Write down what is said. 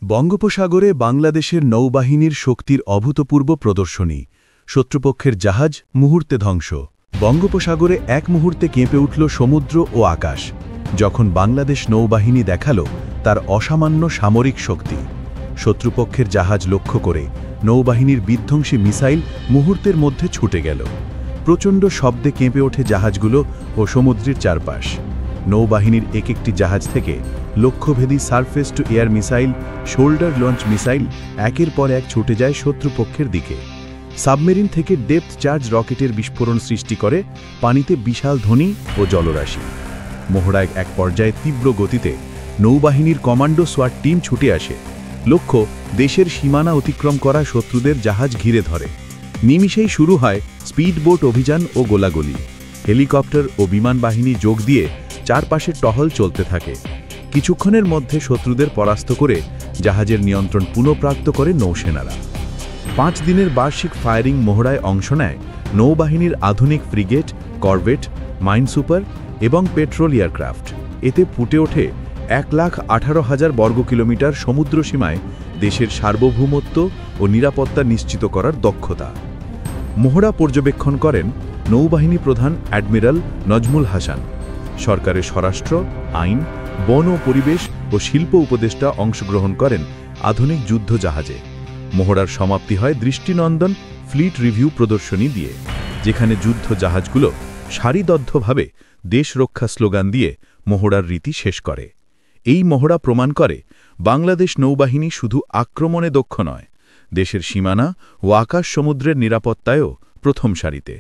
বঙ্গোপসাগরে বাংলাদেশের নৌবাহিনীর শক্তির অভূতপূর্ব প্রদর্শনী। শত্রুপক্ষের জাহাজ মুহূর্তে ধ্বংস। বঙ্গোপসাগরে এক মুহূর্তে কেঁপে উঠল সমুদ্র ও আকাশ, যখন বাংলাদেশ নৌবাহিনী দেখাল তার অসামান্য সামরিক শক্তি। শত্রুপক্ষের জাহাজ লক্ষ্য করে নৌবাহিনীর বিধ্বংসী মিসাইল মুহূর্তের মধ্যে ছুটে গেল। প্রচণ্ড শব্দে কেঁপে ওঠে জাহাজগুলো ও সমুদ্রের চারপাশ। নৌবাহিনীর এক একটি জাহাজ থেকে লক্ষ্যভেদী surface to air missile, shoulder launch missile একের পর এক ছুটে যায় শত্রুপক্ষের দিকে। সাবমেরিন থেকে ডেপথ চার্জ রকেটের বিস্ফোরণ সৃষ্টি করে পানিতে বিশাল ধ্বনি ও জলরাশি। মহড়ায় এক পর্যায়ে তীব্র গতিতে নৌবাহিনীর কমান্ডো সোয়াট টিম ছুটে আসে। লক্ষ্য দেশের সীমানা অতিক্রম করা শত্রুদের জাহাজ ঘিরে ধরে। নিমিষেই শুরু হয় স্পিডবোট অভিযান ও গোলাগুলি। হেলিকপ্টার ও বিমান বাহিনী যোগ দিয়ে চারপাশে টহল চলতে থাকে। কিছুক্ষণের মধ্যে শত্রুদের পরাস্ত করে জাহাজের নিয়ন্ত্রণ পুনঃপ্রাপ্ত করে নৌসেনারা। 5 দিনের বার্ষিক ফায়ারিং মহড়ায় অংশ নেয় নৌবাহিনীর আধুনিক ফ্রিগেট, করভেট, মাইনসুপার এবং পেট্রোল এয়ারক্রাফট। এতে ফুটে ওঠে 1,18,000 বর্গ কিলোমিটার সমুদ্রসীমায় দেশের সার্বভৌমত্ব ও নিরাপত্তা নিশ্চিত করার দক্ষতা। মহড়া পর্যবেক্ষণ করেন নৌবাহিনী প্রধান অ্যাডমিরাল নজমুল হাসান। সরকারের স্বরাষ্ট্র, আইন, বন ও পরিবেশ ও শিল্প উপদেষ্টা অংশগ্রহণ করেন আধুনিক যুদ্ধ জাহাজে। মহড়ার সমাপ্তি হয় দৃষ্টিনন্দন ফ্লিট রিভিউ প্রদর্শনী দিয়ে, যেখানে যুদ্ধ জাহাজগুলো সারিবদ্ধভাবে দেশ রক্ষা স্লোগান দিয়ে মহড়ার রীতি শেষ করে। এই মহড়া প্রমাণ করে বাংলাদেশ নৌবাহিনী শুধু আক্রমণে দক্ষ নয়, দেশের সীমানা ও আকাশ সমুদ্রের নিরাপত্তায়ও প্রথম সারিতে।